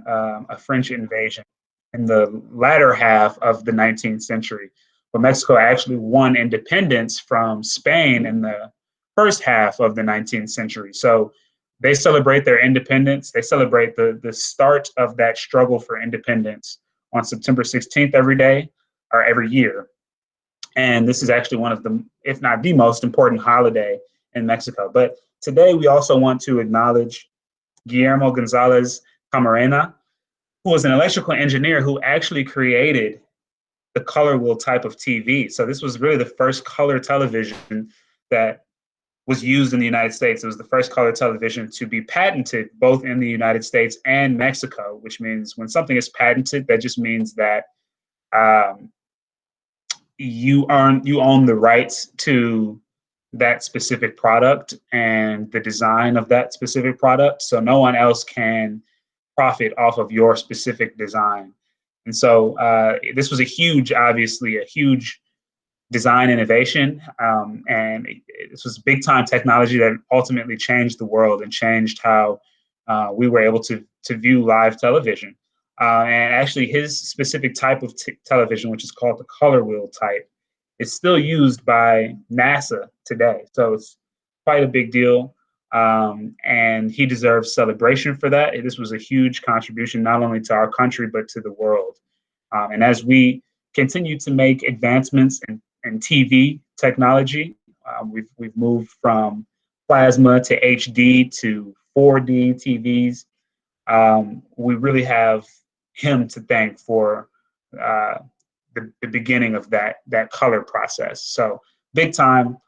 a French invasion in the latter half of the 19th century, where Mexico actually won independence from Spain in the first half of the 19th century. So they celebrate their independence. They celebrate the start of that struggle for independence on September 16th every day or every year. And this is actually one of the, if not the most important holiday in Mexico. But today we also want to acknowledge Guillermo Gonzalez Camarena, who was an electrical engineer who actually created the color wheel type of TV. So this was really the first color television that was used in the United States. It was the first color television to be patented both in the United States and Mexico, which means when something is patented, that just means that you own the rights to that specific product and the design of that specific product. So no one else can profit off of your specific design. And so this was obviously a huge design innovation. And this was big time technology that ultimately changed the world and changed how we were able to view live television. And actually his specific type of television, which is called the color wheel type, is still used by NASA today. So it's quite a big deal. And he deserves celebration for that. This was a huge contribution, not only to our country, but to the world. And as we continue to make advancements in TV technology, we've moved from plasma to HD to 4D TVs. We really have him to thank for the beginning of that color process. So big time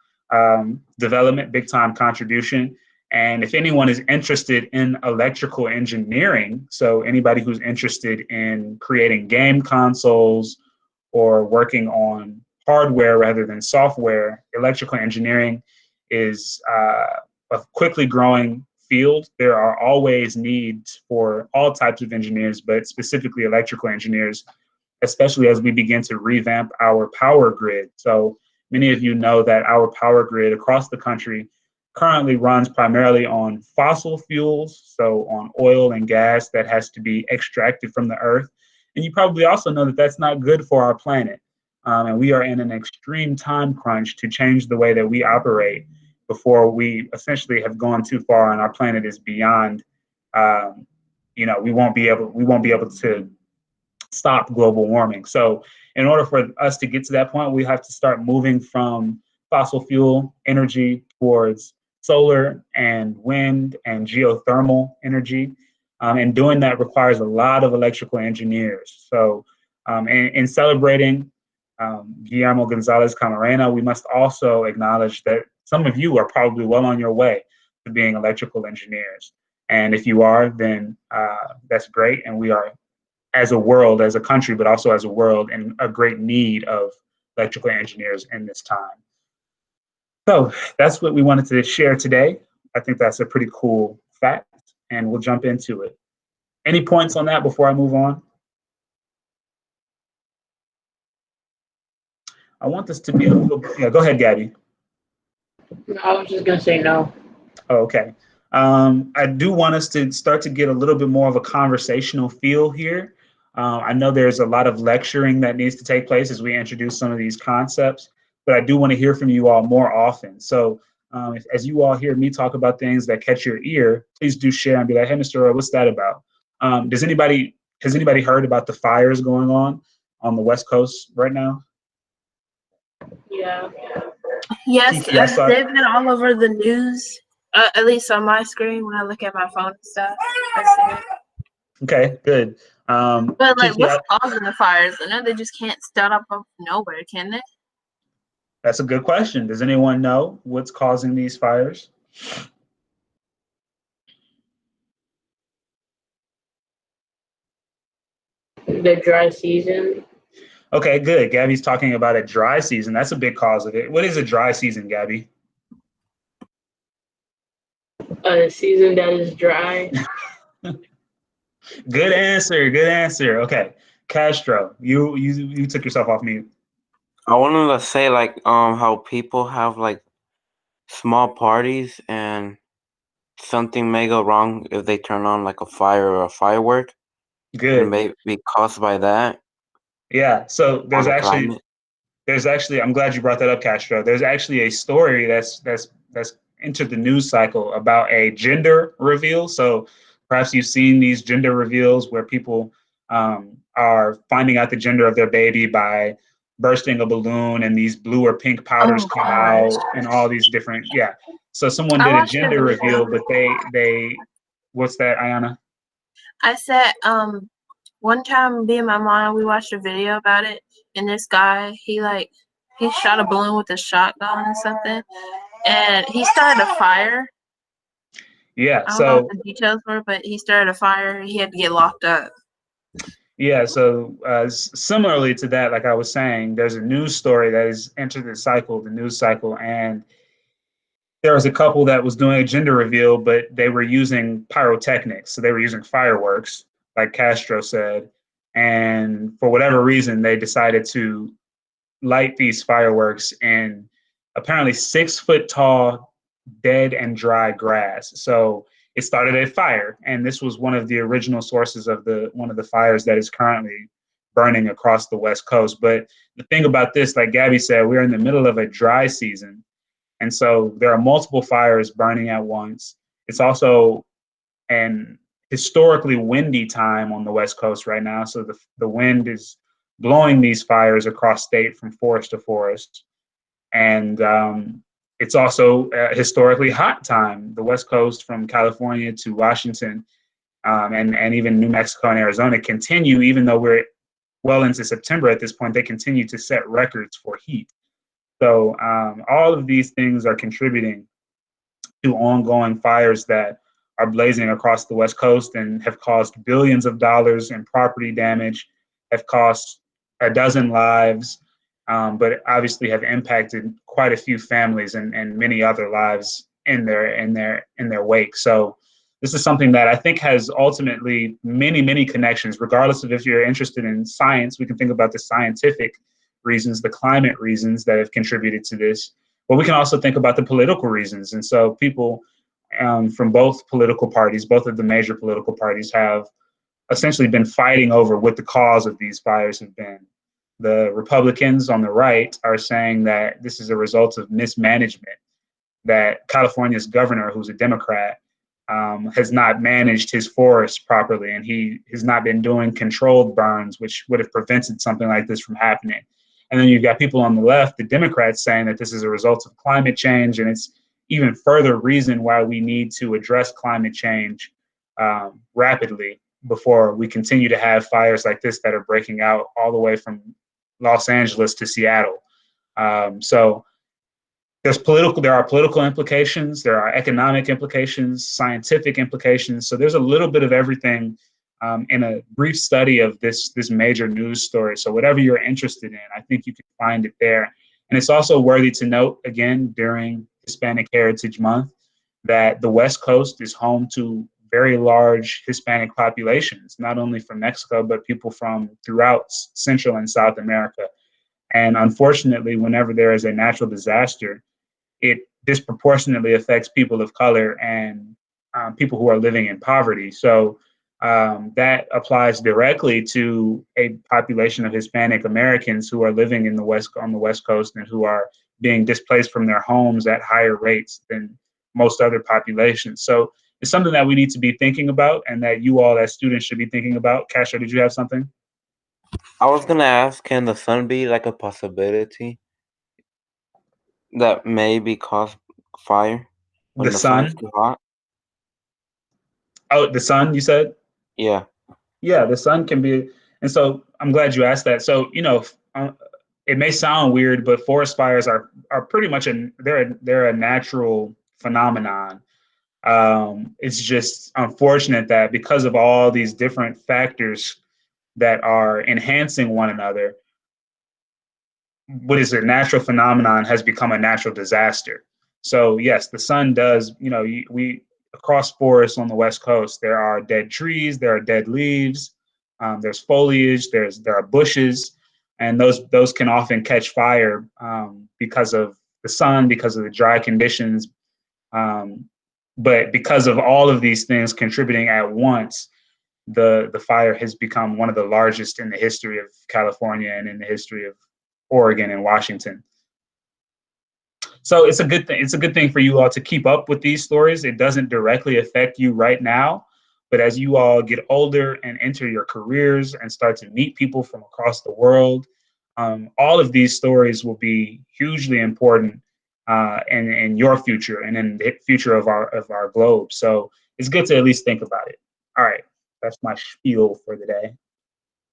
development, big time contribution. And if anyone is interested in electrical engineering, so anybody who's interested in creating game consoles or working on hardware rather than software, electrical engineering is a quickly growing field. There are always needs for all types of engineers, but specifically electrical engineers, especially as we begin to revamp our power grid. So many of you know that our power grid across the country currently runs primarily on fossil fuels, so on oil and gas that has to be extracted from the earth. And you probably also know that that's not good for our planet. And we are in an extreme time crunch to change the way that we operate before we essentially have gone too far and our planet is beyond, we won't be able to stop global warming. So in order for us to get to that point, we have to start moving from fossil fuel energy towards solar and wind and geothermal energy. And doing that requires a lot of electrical engineers. So in celebrating Guillermo Gonzalez Camarena, we must also acknowledge that some of you are probably well on your way to being electrical engineers. And if you are, then that's great. And we are, as a world, as a country, but also as a world, in a great need of electrical engineers in this time. So that's what we wanted to share today. I think that's a pretty cool fact, and we'll jump into it. Any points on that before I move on? I want this to be a little bit, yeah, go ahead, Gabby. I was just going to say no. Oh, okay. I do want us to start to get a little bit more of a conversational feel here. I know there's a lot of lecturing that needs to take place as we introduce some of these concepts, but I do want to hear from you all more often. So as you all hear me talk about things that catch your ear, please do share and be like, hey, Mr. Roy, what's that about? Has anybody heard about the fires going on the West Coast right now? Yeah. Yes, they've been all over the news, at least on my screen when I look at my phone and stuff. Okay, good. But like, what's causing the fires? I know they just can't start up of nowhere, can they? That's a good question. Does anyone know what's causing these fires? The dry season. Okay, good. Gabby's talking about a dry season. That's a big cause of it. What is a dry season, Gabby? A season that is dry. Good answer. Good answer. Okay, Castro, you took yourself off mute. I wanted to say like how people have like small parties and something may go wrong if they turn on like a fire or a firework. Good. may be caused by that Yeah. So on the climate. there's actually, I'm glad you brought that up, Castro. There's actually a story that's entered the news cycle about a gender reveal. So perhaps you've seen these gender reveals where people are finding out the gender of their baby by bursting a balloon, and these blue or pink powders Oh come gosh. out, and all these different, yeah. So someone I did a watched a gender reveal, video. but they what's that, Ayana? I said, one time me and my mom, we watched a video about it, and this guy, he shot a balloon with a shotgun or something, and he started a fire. Yeah. I don't know what So the details were, but he started a fire. He had to get locked up. yeah, so similarly to that, like I was saying, there's a news story that has entered the news cycle, and there was a couple that was doing a gender reveal, but they were using pyrotechnics. So they were using fireworks, like Castro said. And for whatever reason, they decided to light these fireworks in apparently 6 foot tall, dead and dry grass. So it started a fire, and this was one of the original sources of one of the fires that is currently burning across the West Coast. But the thing about this, like Gabby said, we're in the middle of a dry season, and so there are multiple fires burning at once. It's also an historically windy time on the West Coast right now. So the wind is blowing these fires across state from forest to forest. And it's also a historically hot time. The West Coast from California to Washington, and even New Mexico and Arizona continue, even though we're well into September at this point, they continue to set records for heat. So all of these things are contributing to ongoing fires that are blazing across the West Coast and have caused billions of dollars in property damage, have cost a dozen lives, but obviously have impacted quite a few families and many other lives in their wake. So this is something that I think has ultimately many connections. Regardless of if you're interested in science, we can think about the scientific reasons, the climate reasons that have contributed to this, but we can also think about the political reasons. And so people from both political parties, both of the major political parties, have essentially been fighting over what the cause of these fires have been. The Republicans on the right are saying that this is a result of mismanagement, that California's governor, who's a Democrat, has not managed his forests properly, and he has not been doing controlled burns, which would have prevented something like this from happening. And then you've got people on the left, the Democrats, saying that this is a result of climate change, and it's even further reason why we need to address climate change rapidly before we continue to have fires like this that are breaking out all the way from Los Angeles to Seattle. So there are political implications, there are economic implications, scientific implications. So there's a little bit of everything in a brief study of this major news story. So whatever you're interested in, I think you can find it there. And it's also worthy to note, again, during Hispanic Heritage Month, that the West Coast is home to very large Hispanic populations, not only from Mexico, but people from throughout Central and South America. And unfortunately, whenever there is a natural disaster, it disproportionately affects people of color and people who are living in poverty. So that applies directly to a population of Hispanic Americans who are living on the West Coast and who are being displaced from their homes at higher rates than most other populations. So it's something that we need to be thinking about, and that you all as students should be thinking about. Castro, did you have something? I was gonna ask, can the sun be like a possibility that maybe cause fire when The the sun is sun? too hot? Oh, the sun, you said? Yeah. Yeah, the sun can be, and so I'm glad you asked that. So, it may sound weird, but forest fires are pretty much they're a natural phenomenon. It's just unfortunate that because of all these different factors that are enhancing one another, what is a natural phenomenon has become a natural disaster. So yes, the sun does, we across forests on the West Coast, there are dead trees, there are dead leaves, there's foliage, there are bushes, and those can often catch fire because of the sun, because of the dry conditions. But because of all of these things contributing at once, the fire has become one of the largest in the history of California and in the history of Oregon and Washington. So it's a good thing. It's a good thing for you all to keep up with these stories. It doesn't directly affect you right now, but as you all get older and enter your careers and start to meet people from across the world, all of these stories will be hugely important in your future and in the future of our globe. So it's good to at least think about it. All right, that's my spiel for the day.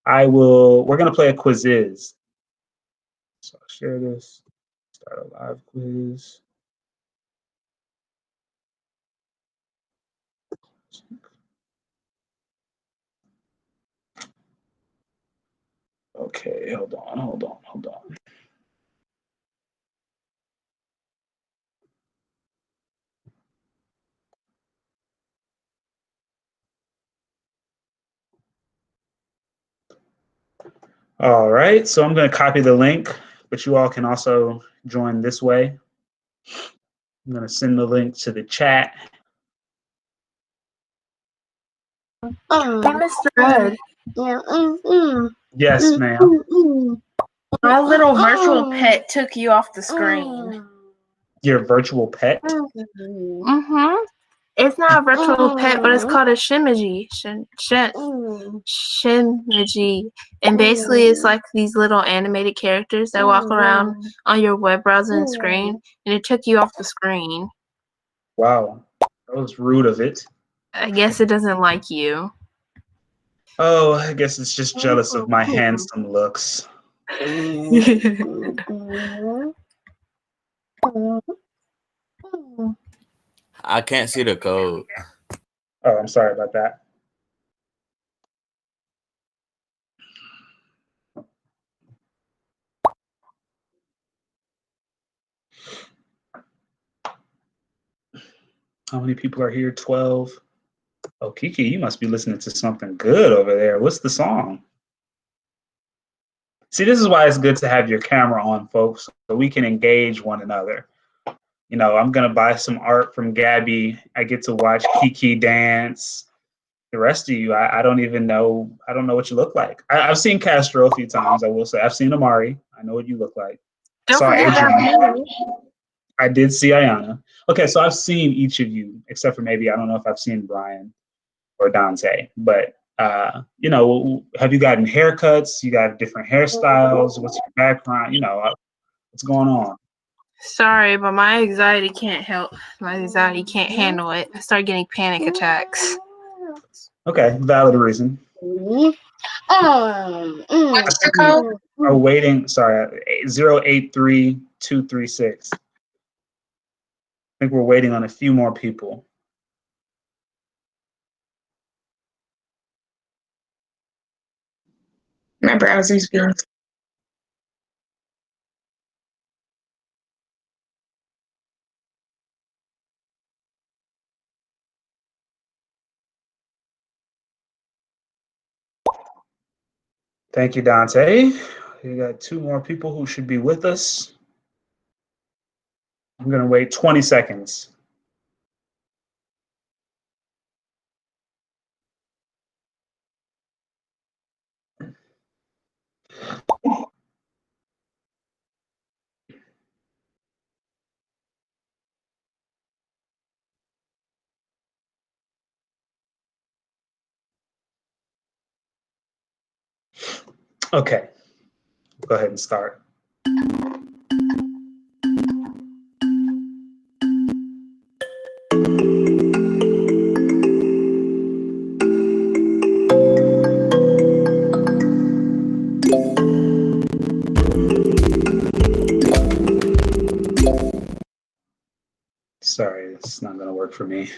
We're gonna play a quiz. So I'll share this, start a live quiz. Okay, hold on. All right, so I'm going to copy the link, but you all can also join this way. I'm going to send the link to the chat. Mr. Red, Yes, ma'am. my little virtual pet took you off the screen. Your virtual pet? Mm-hmm. It's not a virtual pet, but it's called a shimiji. Shimiji. And basically, it's like these little animated characters that walk around on your web browsing screen, and it took you off the screen. Wow, that was rude of it. I guess it doesn't like you. Oh, I guess it's just jealous of my handsome looks. I can't see the code. Oh, I'm sorry about that. How many people are here? 12. Oh, Kiki, you must be listening to something good over there. What's the song? See, this is why it's good to have your camera on, folks, so we can engage one another. You know, I'm gonna buy some art from Gabby. I get to watch Kiki dance. The rest of you, I don't even know. I don't know what you look like. I've seen Castro a few times. I will say I've seen Amari. I know what you look like. Don't Saw forget Adrian. about me. I did see Ayana. Okay, so I've seen each of you, except for maybe I don't know if I've seen Brian or Dante. But you know, have you gotten haircuts? You got different hairstyles? What's your background? You know, what's going on? Sorry, but my anxiety can't help. My anxiety can't handle it. I start getting panic attacks. Okay, valid reason. What's the code? Are waiting. Sorry, 083236. I think we're waiting on a few more people. My browser's being. Thank you, Dante. We got 2 more people who should be with us. I'm gonna wait 20 seconds. Okay, go ahead and start. Sorry, it's not gonna work for me.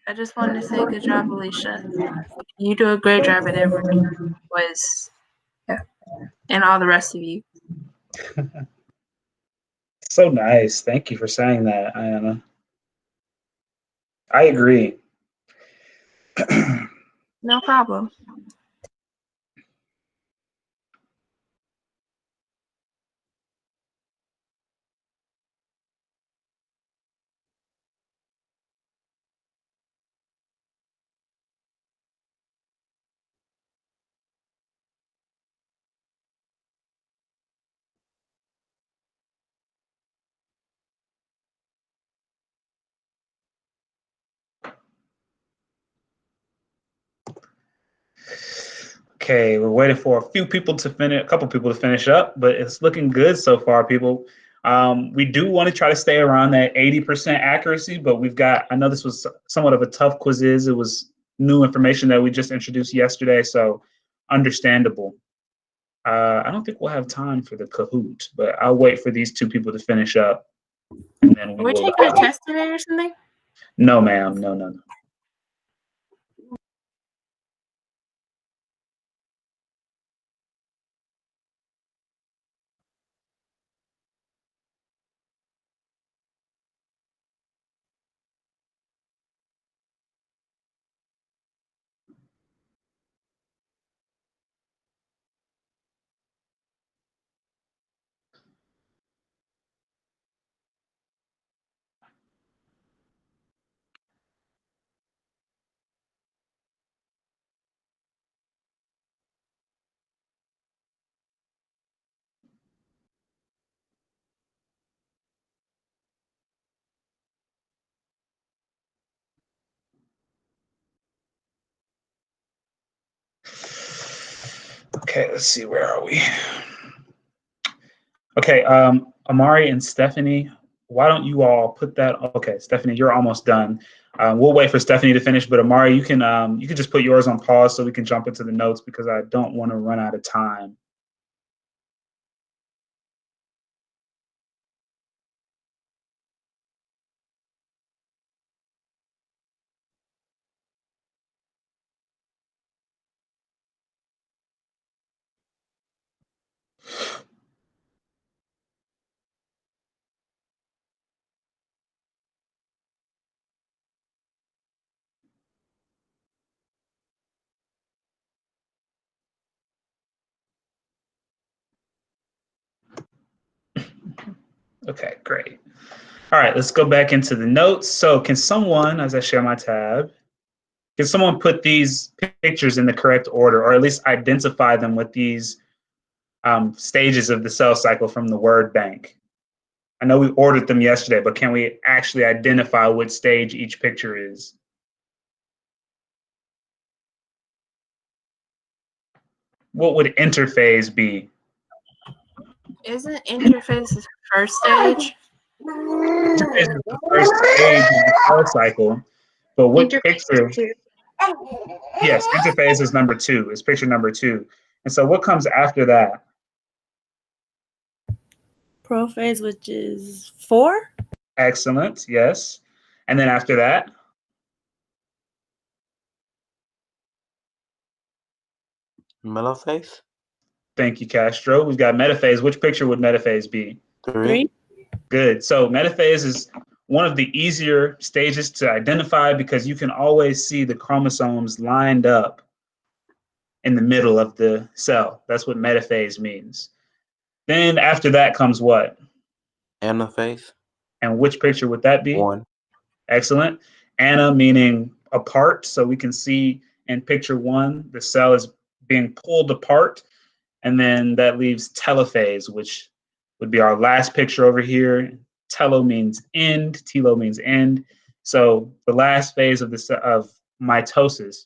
I just wanted to say good job, Alicia. You do a great job at everything. And all the rest of you. So nice. Thank you for saying that, Ayana. I agree. No problem. Okay, we're waiting for a couple people to finish up, but it's looking good so far, people. We do want to try to stay around that 80% accuracy, but I know this was somewhat of a tough quiz. It was new information that we just introduced yesterday, so understandable. I don't think we'll have time for the Kahoot, but I'll wait for these two people to finish up. And then We're taking a test today or something? No, ma'am. No. Okay, let's see. Where are we? Okay, Amari and Stephanie, why don't you all put that? Okay, Stephanie, you're almost done. We'll wait for Stephanie to finish, but Amari, you can just put yours on pause so we can jump into the notes because I don't want to run out of time. Okay, great. All right, let's go back into the notes. So can someone, as I share my tab, can someone put these pictures in the correct order, or at least identify them with these stages of the cell cycle from the word bank? I know we ordered them yesterday, but can we actually identify what stage each picture is? What would interphase be? Isn't interphase the first stage? Interphase is the first stage of the cell cycle, but what picture? Yes, interphase is number 2. It's picture number 2. And so what comes after that? Prophase, which is 4. Excellent, yes. And then after that? Meiosis? Thank you, Castro. We've got metaphase. Which picture would metaphase be? 3. Good. So metaphase is one of the easier stages to identify because you can always see the chromosomes lined up in the middle of the cell. That's what metaphase means. Then after that comes what? Anaphase? And which picture would that be? 1. Excellent. Ana meaning apart. So we can see in picture 1, the cell is being pulled apart. And then that leaves telophase, which would be our last picture over here. Telo means end, telo means end. So the last phase of mitosis,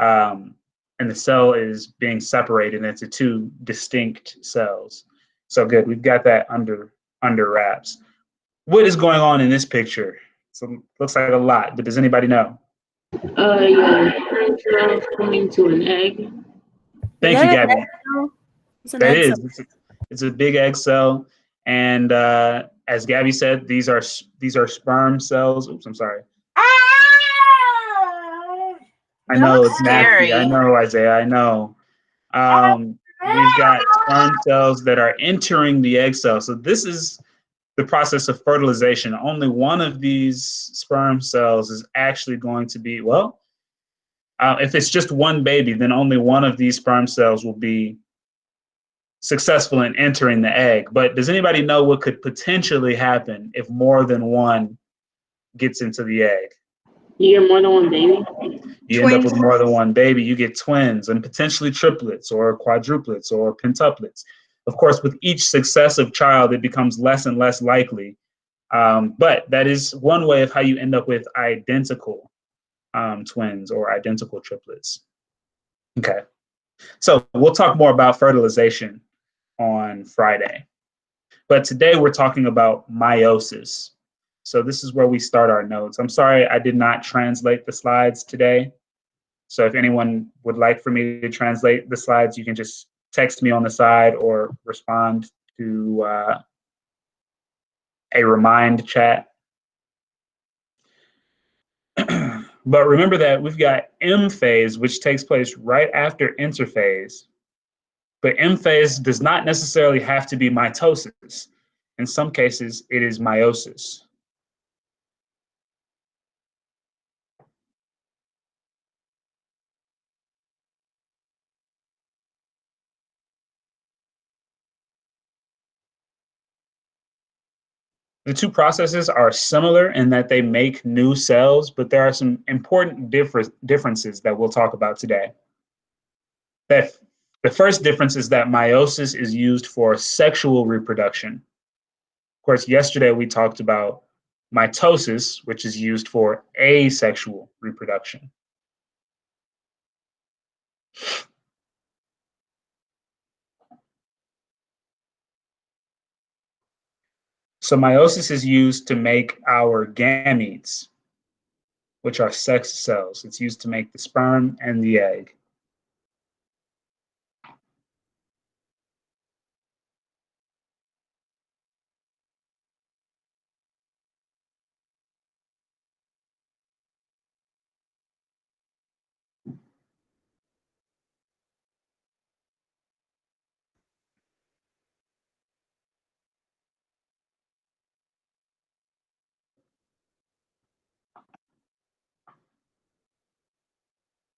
and the cell is being separated into 2 distinct cells. So good, we've got that under wraps. What is going on in this picture? So looks like a lot, but does anybody know? Yeah, cells coming to an egg. Thank you, Gabby. It's an That egg is. cell. It's a big egg cell. And as Gabby said, these are sperm cells. Oops, I'm sorry. I That know looks it's nasty. scary. I know, Isaiah. I know. We've got sperm cells that are entering the egg cell. So this is the process of fertilization. Only one of these sperm cells is actually going to be, well, if it's just one baby, then only one of these sperm cells will be successful in entering the egg. But does anybody know what could potentially happen if more than one gets into the egg? You get more than one baby? You end up with more than one baby. You get twins and potentially triplets or quadruplets or pentuplets. Of course, with each successive child, it becomes less and less likely. But that is one way of how you end up with identical twins or identical triplets. Okay. So we'll talk more about fertilization on Friday. But today we're talking about meiosis. So this is where we start our notes. I'm sorry I did not translate the slides today. So if anyone would like for me to translate the slides, you can just text me on the side or respond to a remind chat. But remember that we've got M phase, which takes place right after interphase. But M phase does not necessarily have to be mitosis. In some cases, it is meiosis. The two processes are similar in that they make new cells, but there are some important differences that we'll talk about today. The first difference is that meiosis is used for sexual reproduction. Of course, yesterday we talked about mitosis, which is used for asexual reproduction. So meiosis is used to make our gametes, which are sex cells. It's used to make the sperm and the egg.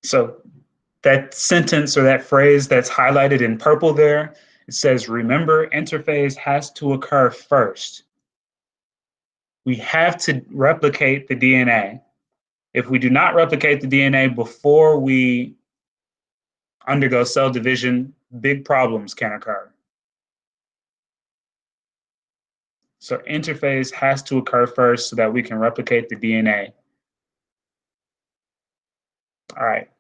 So that sentence or that phrase that's highlighted in purple there, it says, remember, interphase has to occur first. We have to replicate the DNA. If we do not replicate the DNA before we undergo cell division, big problems can occur. So interphase has to occur first so that we can replicate the DNA. All right,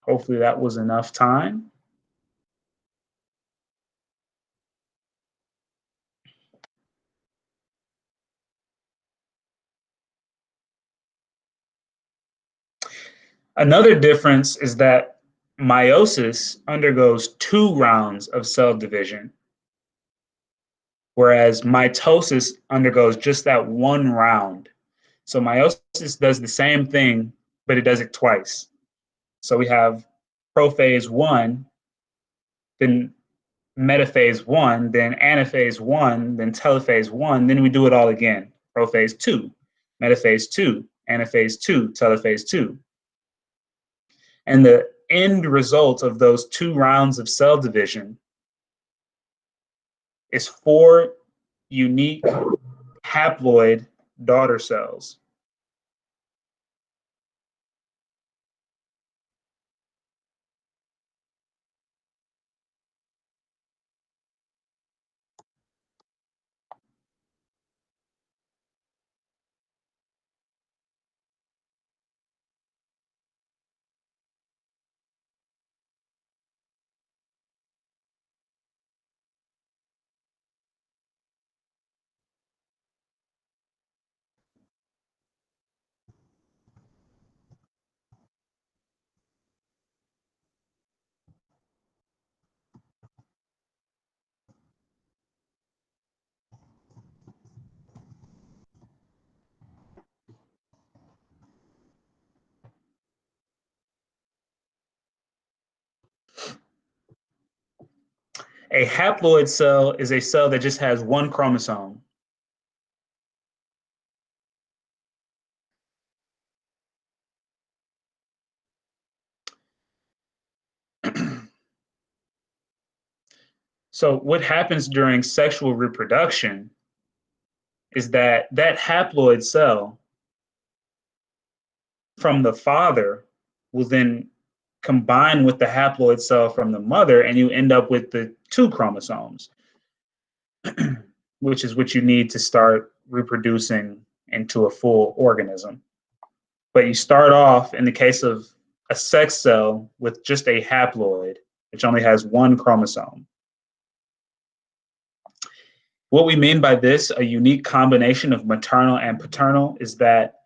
hopefully that was enough time. Another difference is that meiosis undergoes 2 rounds of cell division, whereas mitosis undergoes just that 1 round. So meiosis does the same thing, but it does it twice. So we have prophase 1, then metaphase 1, then anaphase 1, then telophase 1, then we do it all again. Prophase 2, metaphase 2, anaphase 2, telophase 2. And the end result of those 2 rounds of cell division is 4 unique haploid daughter cells. A haploid cell is a cell that just has one chromosome. So what happens during sexual reproduction is that that haploid cell from the father will then combine with the haploid cell from the mother, and you end up with the two chromosomes, which is what you need to start reproducing into a full organism. But you start off, in the case of a sex cell, with just a haploid, which only has one chromosome. What we mean by this, a unique combination of maternal and paternal, is that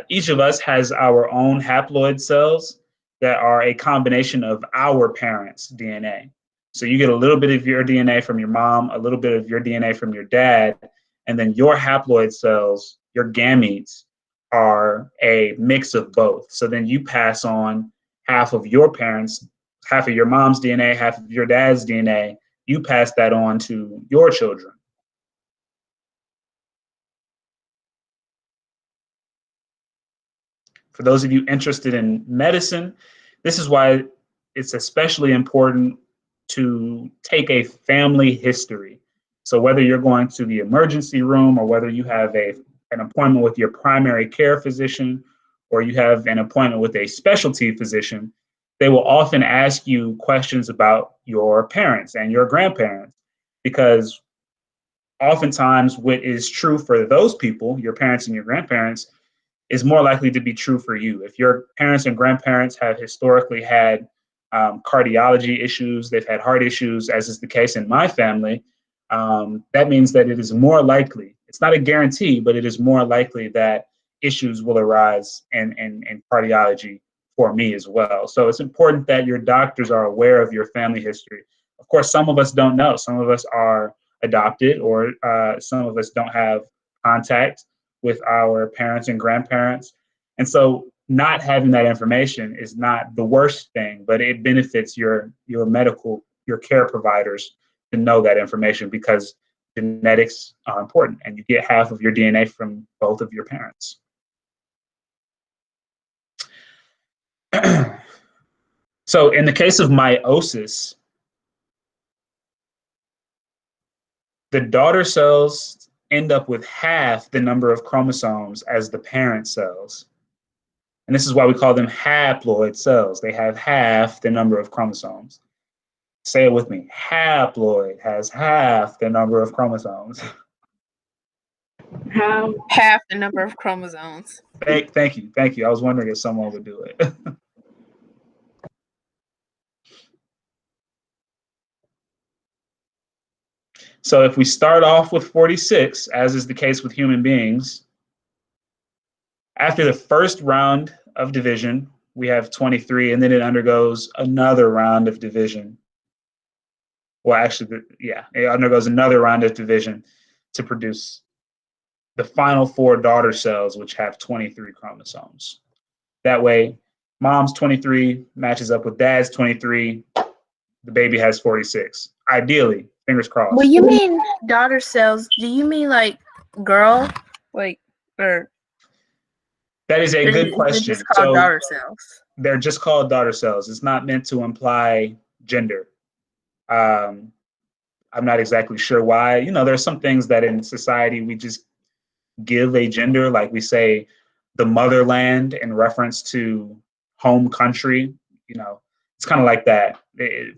each of us has our own haploid cells that are a combination of our parents' DNA. So you get a little bit of your DNA from your mom, a little bit of your DNA from your dad, and then your haploid cells, your gametes, are a mix of both. So then you pass on half of your parents, half of your mom's DNA, half of your dad's DNA. You pass that on to your children. For those of you interested in medicine, this is why it's especially important to take a family history. So whether you're going to the emergency room, or whether you have an appointment with your primary care physician, or you have an appointment with a specialty physician, they will often ask you questions about your parents and your grandparents, because oftentimes what is true for those people, your parents and your grandparents, is more likely to be true for you. If your parents and grandparents have historically had cardiology issues, they've had heart issues, as is the case in my family, that means that it is more likely, it's not a guarantee, but it is more likely that issues will arise in cardiology for me as well. So it's important that your doctors are aware of your family history. Of course, some of us don't know. Some of us are adopted, or some of us don't have contact with our parents and grandparents. And so not having that information is not the worst thing, but it benefits your care providers to know that information, because genetics are important and you get half of your DNA from both of your parents. So in the case of meiosis, the daughter cells end up with half the number of chromosomes as the parent cells. And this is why we call them haploid cells. They have half the number of chromosomes. Say it with me. Haploid has half the number of chromosomes. Half the number of chromosomes. Thank you. I was wondering if someone would do it. So if we start off with 46, as is the case with human beings, after the first round of division, we have 23, and then it undergoes another round of division. Well, actually, it undergoes another round of division to produce the final 4 daughter cells, which have 23 chromosomes. That way, mom's 23 matches up with dad's 23. The baby has 46. Ideally, fingers crossed. When you mean daughter cells, do you mean like girl, like, or? That is a good question. They're just called daughter cells. They're just called daughter cells. It's not meant to imply gender. I'm not exactly sure why. You know, there's some things that in society we just give a gender, like we say the motherland in reference to home country. You know, it's kind of like that.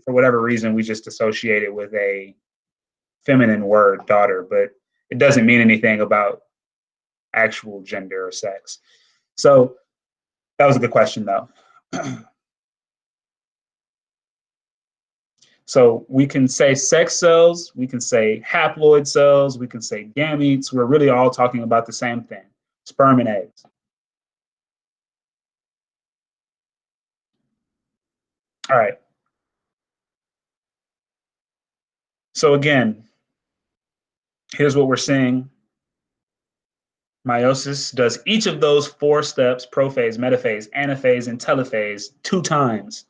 For whatever reason, we just associate it with a feminine word, daughter, but it doesn't mean anything about actual gender or sex. So that was a good question, though. So we can say sex cells, we can say haploid cells, we can say gametes. We're really all talking about the same thing, sperm and eggs. All right. So again, here's what we're seeing. Meiosis does each of those 4 steps, prophase, metaphase, anaphase, and telophase, 2 times.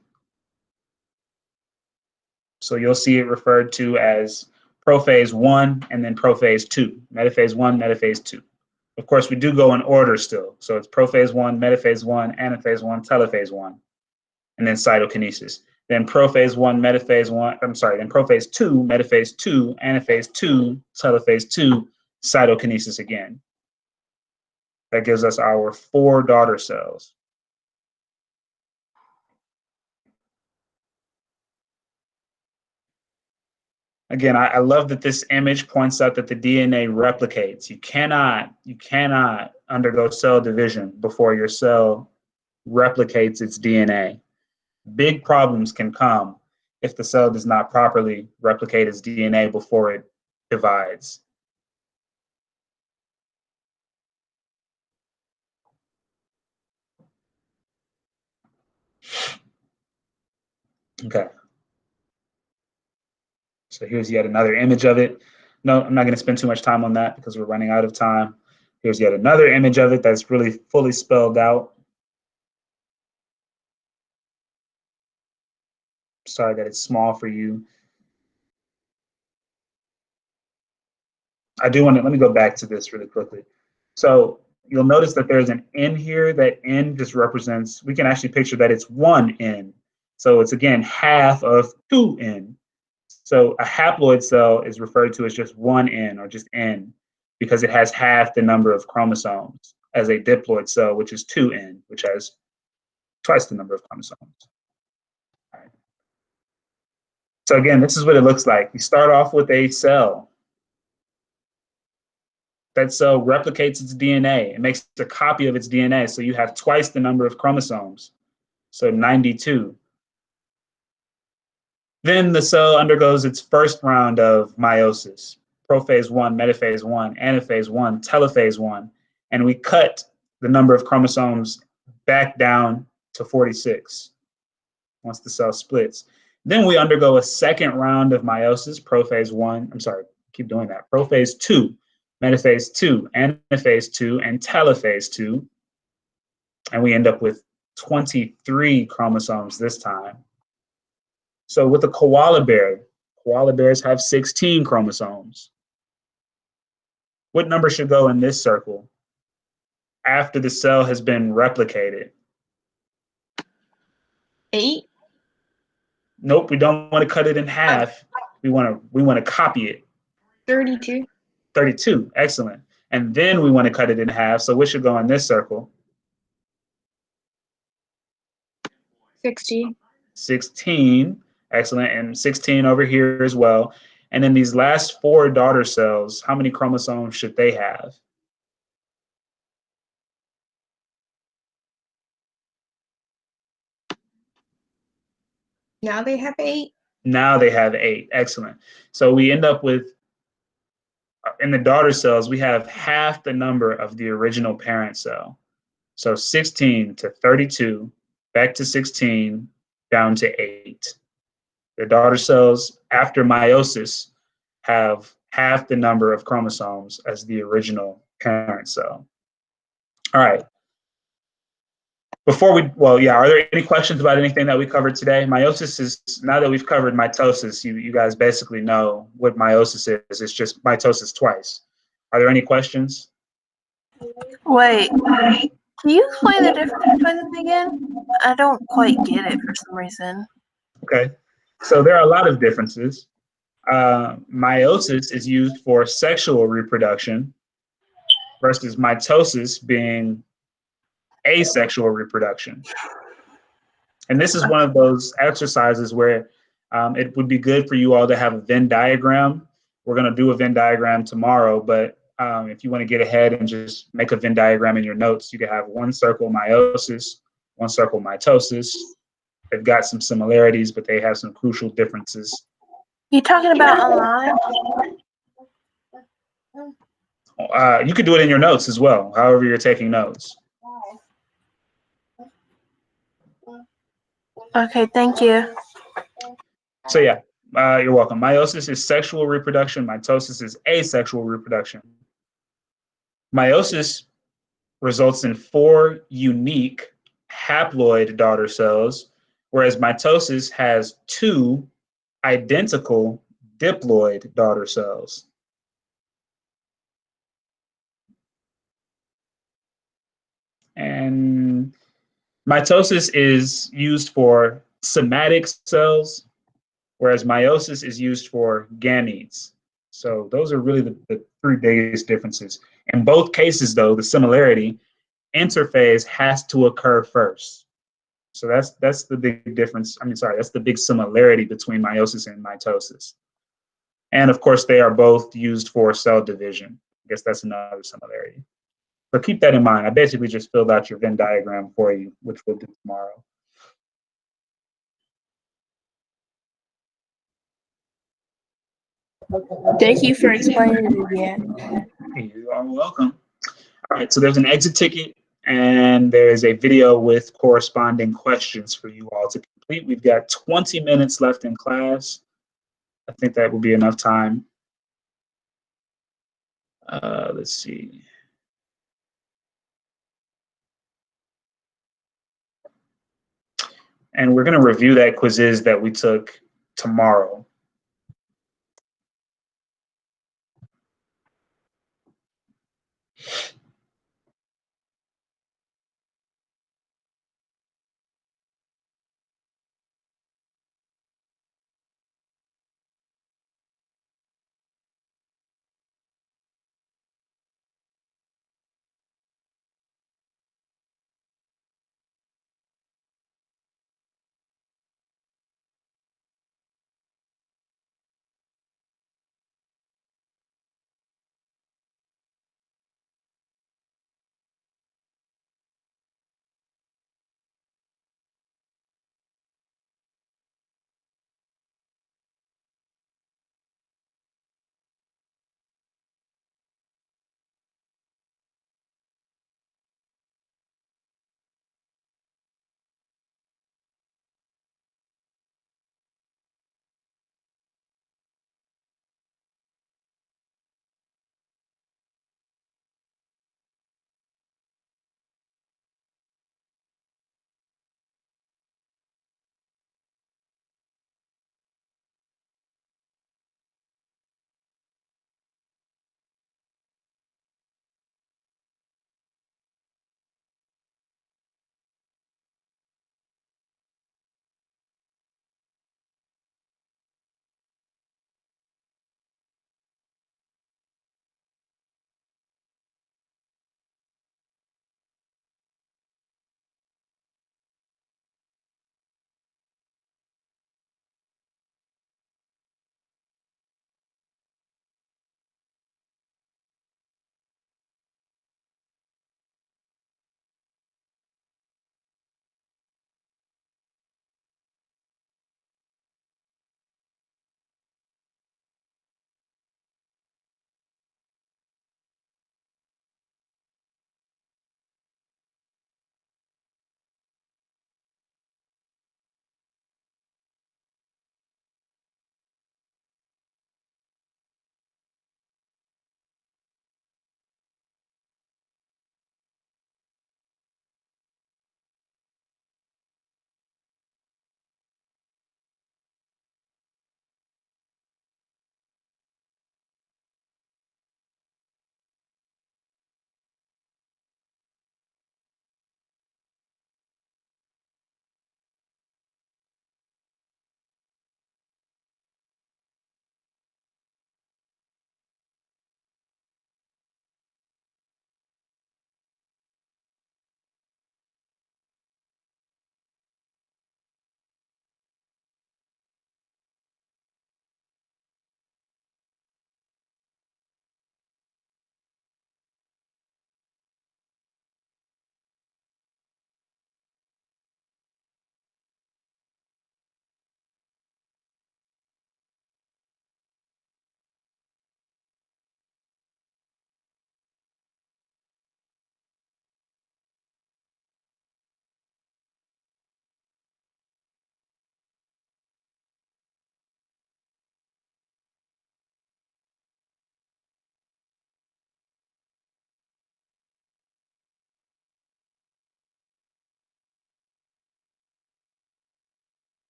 So you'll see it referred to as prophase 1 and then prophase 2, metaphase 1, metaphase 2. Of course, we do go in order still. So it's prophase 1, metaphase 1, anaphase 1, telophase 1, and then cytokinesis. Then prophase 1, metaphase 1, then prophase 2, metaphase 2, anaphase 2, telophase 2, cytokinesis again. That gives us our 4 daughter cells. Again, I love that this image points out that the DNA replicates. You cannot undergo cell division before your cell replicates its DNA. Big problems can come if the cell does not properly replicate its DNA before it divides. Okay. So here's yet another image of it. No, I'm not going to spend too much time on that because we're running out of time. Here's yet another image of it that's really fully spelled out. Sorry that it's small for you. I do want to, let me go back to this really quickly. So you'll notice that there's an N here. That N just represents, we can actually picture that it's 1 N. So it's again half of 2 N. So a haploid cell is referred to as just 1 N or just N because it has half the number of chromosomes as a diploid cell, which is 2 N, which has twice the number of chromosomes. All right. So again, this is what it looks like. You start off with a cell. That cell replicates its DNA. It makes a copy of its DNA. So you have twice the number of chromosomes. So 92. Then the cell undergoes its first round of meiosis, prophase 1, metaphase 1, anaphase 1, telophase 1, and we cut the number of chromosomes back down to 46 once the cell splits. Then we undergo a second round of meiosis, prophase 1, prophase 2, metaphase 2, anaphase 2, and telophase 2, and we end up with 23 chromosomes this time. So with a koala bears have 16 chromosomes. What number should go in this circle after the cell has been replicated? 8. Nope, we don't want to cut it in half. We want to copy it. 32. 32, excellent. And then we want to cut it in half. So what should go in this circle? 60. 16, excellent, and 16 over here as well. And then these last 4 daughter cells, how many chromosomes should they have? Now they have 8. Now they have 8, excellent. So we end up with, in the daughter cells, we have half the number of the original parent cell. So 16 to 32, back to 16, down to 8. The daughter cells after meiosis have half the number of chromosomes as the original parent cell. All right. Are there any questions about anything that we covered today? Meiosis is, now that we've covered mitosis, you guys basically know what meiosis is. It's just mitosis twice. Are there any questions? Wait, can you explain the difference between them again? I don't quite get it for some reason. Okay, so there are a lot of differences. Meiosis is used for sexual reproduction versus mitosis being asexual reproduction. And this is one of those exercises where it would be good for you all to have a Venn diagram. We're going to do a Venn diagram tomorrow, but if you want to get ahead and just make a Venn diagram in your notes, you can have one circle meiosis, one circle mitosis. They've got some similarities, but they have some crucial differences. You talking about online? You could do it in your notes as well, however you're taking notes. Okay, thank you. So yeah, you're welcome. Meiosis is sexual reproduction. Mitosis is asexual reproduction. Meiosis results in 4 unique haploid daughter cells, whereas mitosis has 2 identical diploid daughter cells. And mitosis is used for somatic cells, whereas meiosis is used for gametes. So those are really the three biggest differences. In both cases, though, the similarity, interphase has to occur first. So that's the big difference. That's the big similarity between meiosis and mitosis. And of course, they are both used for cell division. I guess that's another similarity. So keep that in mind. I basically just filled out your Venn diagram for you, which we'll do tomorrow. Thank you for explaining it again. You are welcome. All right, so there's an exit ticket and there is a video with corresponding questions for you all to complete. We've got 20 minutes left in class. I think that will be enough time. Let's see. And we're going to review that quizzes that we took tomorrow.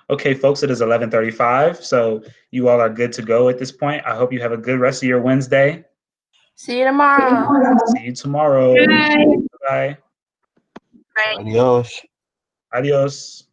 Okay, folks, it is 11:35, so you all are good to go at this point. I hope you have a good rest of your Wednesday. See you tomorrow. See you tomorrow. Bye. Right. Adios. Adios.